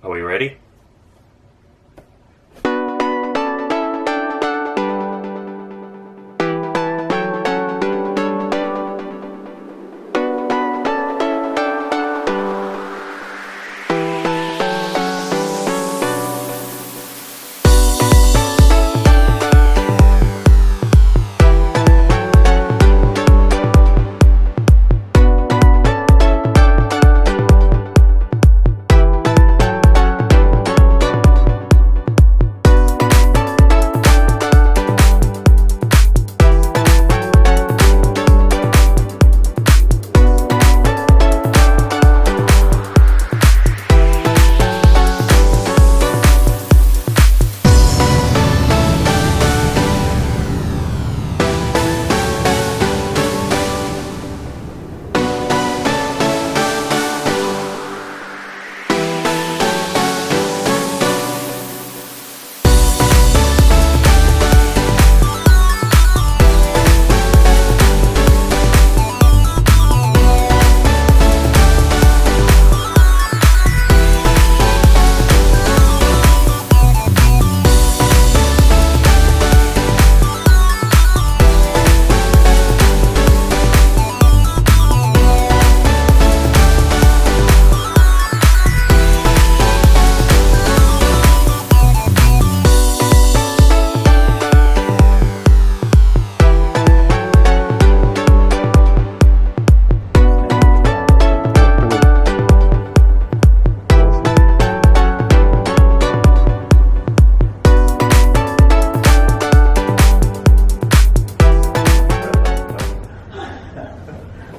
Are we ready?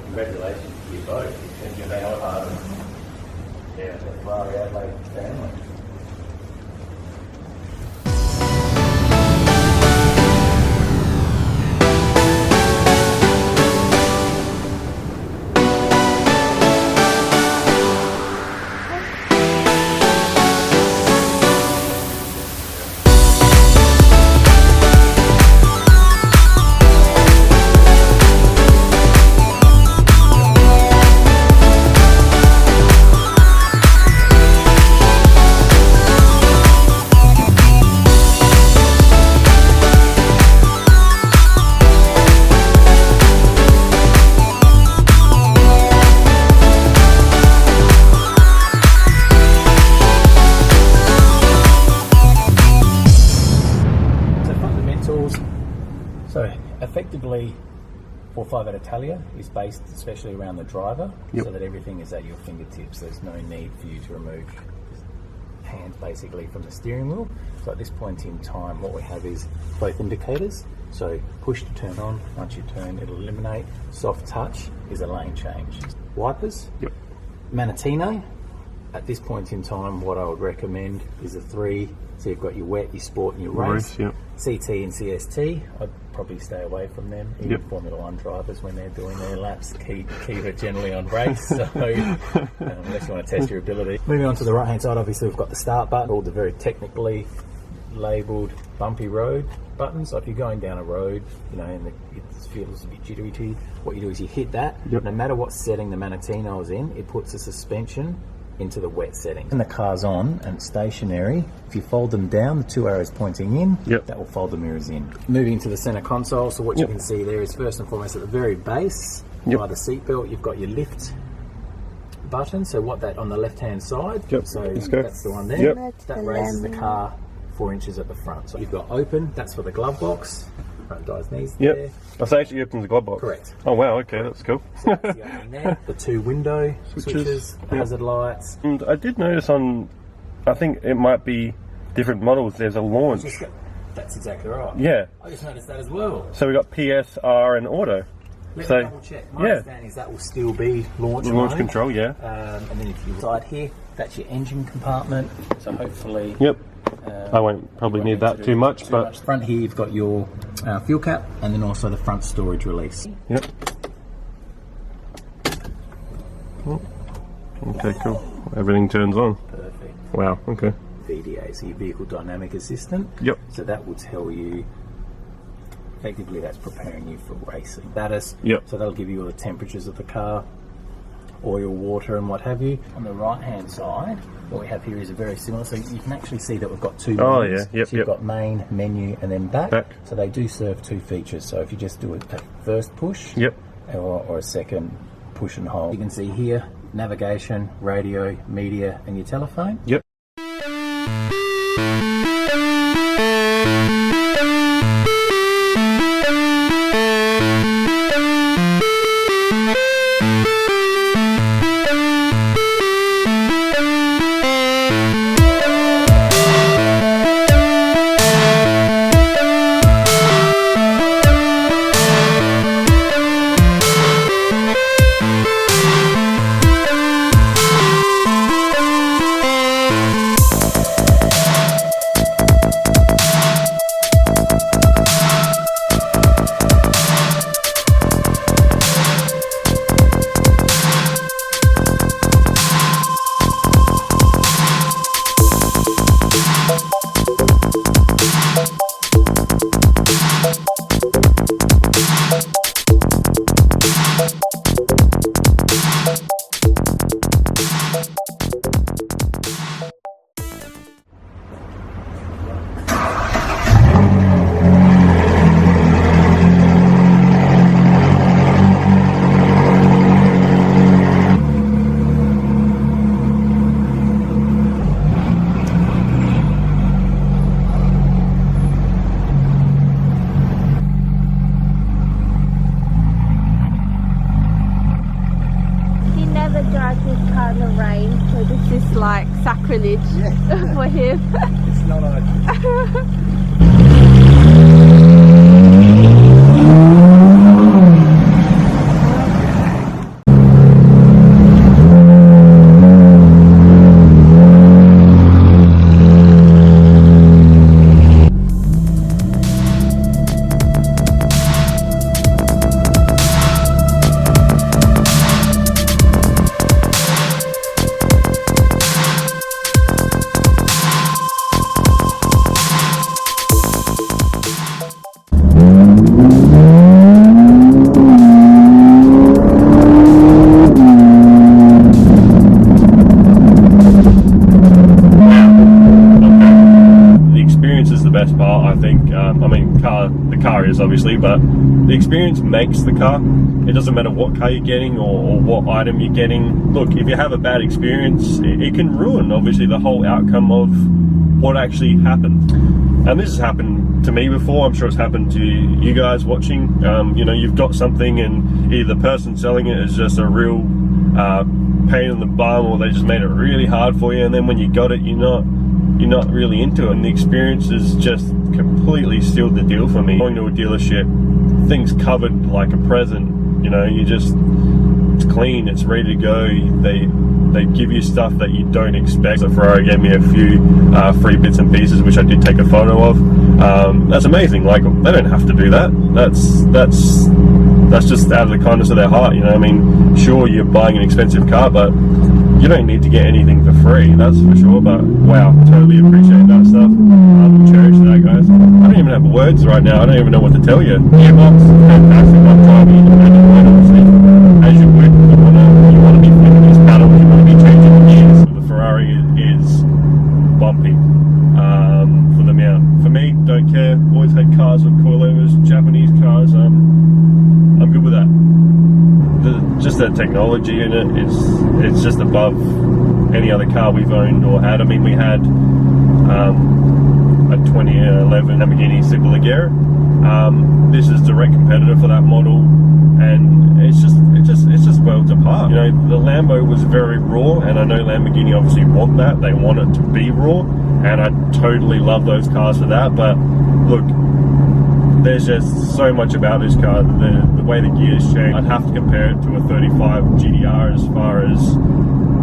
Congratulations to you both, because you're now part of the Ferrari Adelaide family. So effectively, 458 Italia is based especially around the driver, so that everything is at your fingertips. There's no need for you to remove hands basically from the steering wheel. So at this point in time, what we have is both indicators. So push to turn on, once you turn it'll illuminate. Soft touch is a lane change. Wipers, Manatino. At this point in time, what I would recommend is a 3. So you've got your wet, your sport and your race. CT and CST, I'd probably stay away from them. Even Formula 1 drivers, when they're doing their laps, keep it generally on race, so unless you want to test your ability. Moving on to the right hand side, obviously we've got the start button, all the very technically labelled bumpy road buttons. So if you're going down a road, and it feels a bit jittery to you, what you do is you hit that. No matter what setting the Manatino is in, it puts a suspension into the wet setting. When the car's on and stationary, if you fold them down, the 2 arrows pointing in, that will fold the mirrors in. Moving into the center console, so what you can see there is first and foremost at the very base, by the seat belt, you've got your lift button. So what that on the left hand side, so that's the one there, that raises the car 4 inches at the front. So you've got open, that's for the glove box, front guy's knees there. Oh, so actually opens the glove box. Correct. Oh wow, okay, that's cool. So that's the opening there. The 2 window switches, hazard lights. And I did notice on, I think it might be different models, there's a launch. That's exactly right. Yeah. I just noticed that as well. So we got PS, R and Auto. Let me double check. My understanding is that will still be launch mode. Control, and then if you side here, that's your engine compartment. So hopefully... I won't probably need that too much, but... Front here you've got your fuel cap and then also the front storage release. Okay, cool. Everything turns on. Perfect. Wow, okay. VDA, so your Vehicle Dynamic Assistant. So that will tell you, effectively that's preparing you for racing. Status. So that'll give you all the temperatures of the car, oil, water and what have you. On the right hand side, what we have here is a very similar, so you can actually see that we've got two Oh, menus. yeah. Yep, so you've got main, menu and then back. So they do serve two features. So if you just do a first push Yep. or a second push and hold, you can see here navigation, radio, media and your telephone. Yep. He never drives his car in the rain, so this is like sacrilege for him. It's not a The experience is the best part, I think. I mean, the car is obviously, but the experience makes the car. It doesn't matter what car you're getting or what item you're getting. Look, if you have a bad experience, it can ruin, obviously, the whole outcome of what actually happened. And this has happened to me before. I'm sure it's happened to you guys watching. You know, you've got something and either the person selling it is just a real pain in the bum, or they just made it really hard for you, and then when you got it, you're not really into it, and the experience is just completely sealed the deal for me. Going to a dealership, things covered like a present, you know, it's clean, it's ready to go. They give you stuff that you don't expect. So Ferrari gave me a few free bits and pieces, which I did take a photo of. That's amazing. Like, they don't have to do that. That's just out of the kindness of their heart, you know. I mean, sure, you're buying an expensive car, but you don't need to get anything for free, that's for sure. But wow, totally appreciate that stuff. Cherish that, guys. I don't even have words right now. I don't even know what to tell you. Gearbox, fantastic. I'm driving independent mode, obviously. As you would, you want to be flipping these paddles, you want to be changing the gears. The Ferrari is bumpy for the mount. For me, don't care. Always had cars with coilovers, Japanese cars. I'm good with that. Just the technology in it it's just above any other car we've owned or had. I mean, we had a 2011 Lamborghini Superleggera. This is direct competitor for that model, and it's just worlds apart. You know, the Lambo was very raw, and I know Lamborghini obviously want that. They want it to be raw, and I totally love those cars for that. But look, there's just so much about this car. The way the gears change, I'd have to compare it to a 35 GTR as far as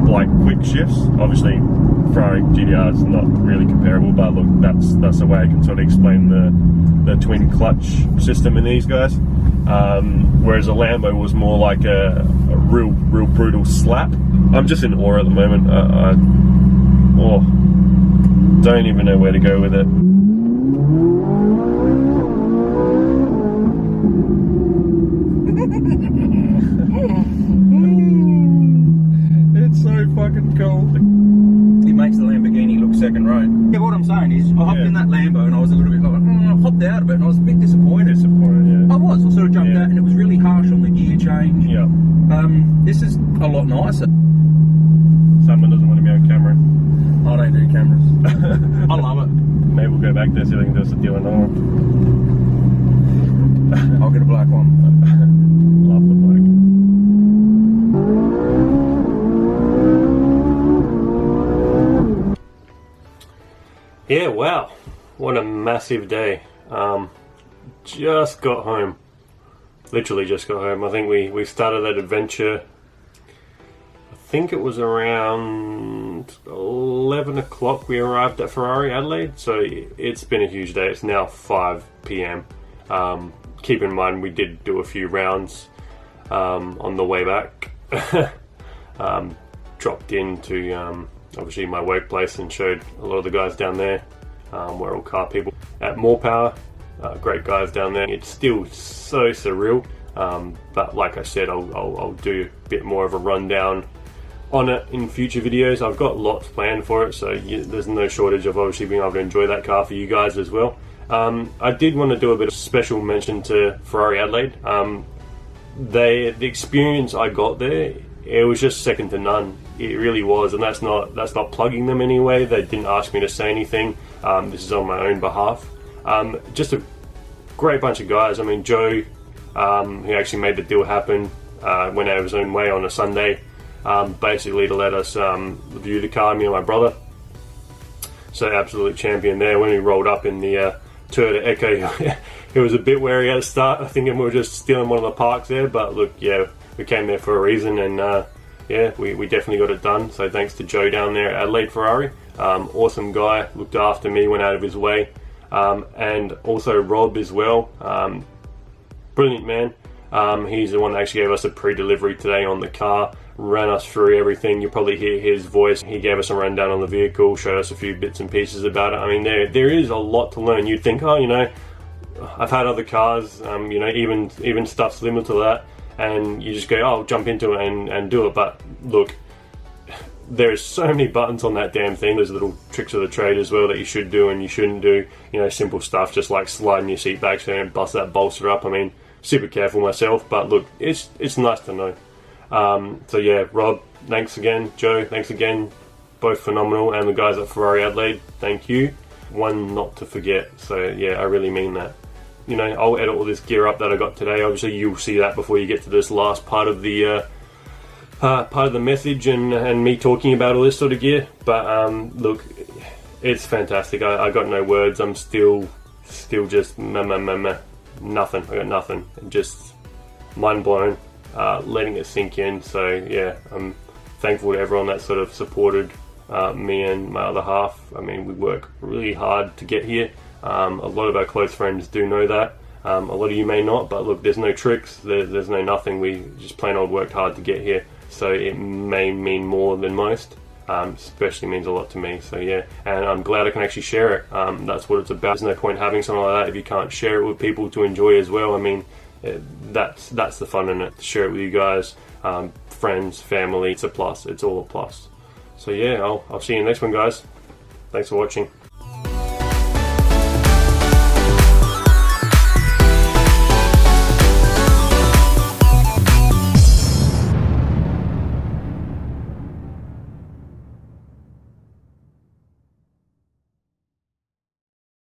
like quick shifts. Obviously, Ferrari GTR is not really comparable, but look, that's the way I can sort of explain the twin clutch system in these guys. Whereas a Lambo was more like a real brutal slap. I'm just in awe at the moment. I don't even know where to go with it. second row. Yeah, what I'm saying is, I hopped Yeah. in that Lambo and I was a little bit like, I hopped out of it and I was a bit disappointed. Disappointed, yeah. I was. I sort of jumped Yeah. out and it was really harsh on the gear change. Yeah. This is a lot nicer. Someone doesn't want to be on camera. I don't do cameras. I love it. Maybe we'll go back there, see if we can do us a deal another one. I'll get a black one. Love the bloke. Yeah, wow. What a massive day. Just got home. Literally just got home. I think we started that adventure, I think it was around 11 o'clock we arrived at Ferrari Adelaide. So it's been a huge day. It's now 5 p.m. Keep in mind we did do a few rounds on the way back. Dropped into obviously my workplace and showed a lot of the guys down there. We're all car people at More Power. Great guys down there. It's still so surreal, but like I said, I'll do a bit more of a rundown on it in future videos. I've got lots planned for it, so there's no shortage of obviously being able to enjoy that car for you guys as well. I did want to do a bit of special mention to Ferrari Adelaide. The experience I got there, it was just second to none. It really was, and that's not plugging them anyway. They didn't ask me to say anything. This is on my own behalf. Just a great bunch of guys. I mean, Joe, who actually made the deal happen, went out of his own way on a Sunday, basically to let us view the car, me and my brother. So absolute champion there. When we rolled up in the Toyota Echo, it was a bit wary at the start. I think we were just stealing one of the parks there, but look, yeah, we came there for a reason, and yeah, we definitely got it done. So thanks to Joe down there at Adelaide Ferrari. Awesome guy, looked after me, went out of his way. And also Rob as well. Brilliant man. He's the one that actually gave us a pre-delivery today on the car, ran us through everything. You'll probably hear his voice. He gave us a rundown on the vehicle, showed us a few bits and pieces about it. I mean, there is a lot to learn. You'd think, oh, you know, I've had other cars, you know, even stuff similar to that, and you just go, oh, I'll jump into it and do it. But look, there's so many buttons on that damn thing. There's little tricks of the trade as well that you should do and you shouldn't do. You know, simple stuff just like sliding your seat back so you don't bust that bolster up. I mean, super careful myself, but look, it's nice to know. So yeah, Rob, thanks again. Joe, thanks again. Both phenomenal, and the guys at Ferrari Adelaide, thank you. One not to forget. So yeah, I really mean that. You know, I'll edit all this gear up that I got today. Obviously, you'll see that before you get to this last part of the message and me talking about all this sort of gear. But look, it's fantastic. I got no words. I'm still just nothing. I got nothing. Just mind blown, letting it sink in. So yeah, I'm thankful to everyone that sort of supported me and my other half. I mean, we work really hard to get here. A lot of our close friends do know that. A lot of you may not, but look, there's no tricks. There's no nothing. We just plain old worked hard to get here. So it may mean more than most, especially means a lot to me. So yeah, and I'm glad I can actually share it. That's what it's about. There's no point having something like that if you can't share it with people to enjoy as well. I mean, that's the fun in it. To share it with you guys, friends, family. It's a plus. It's all a plus. So yeah, I'll see you in the next one, guys. Thanks for watching.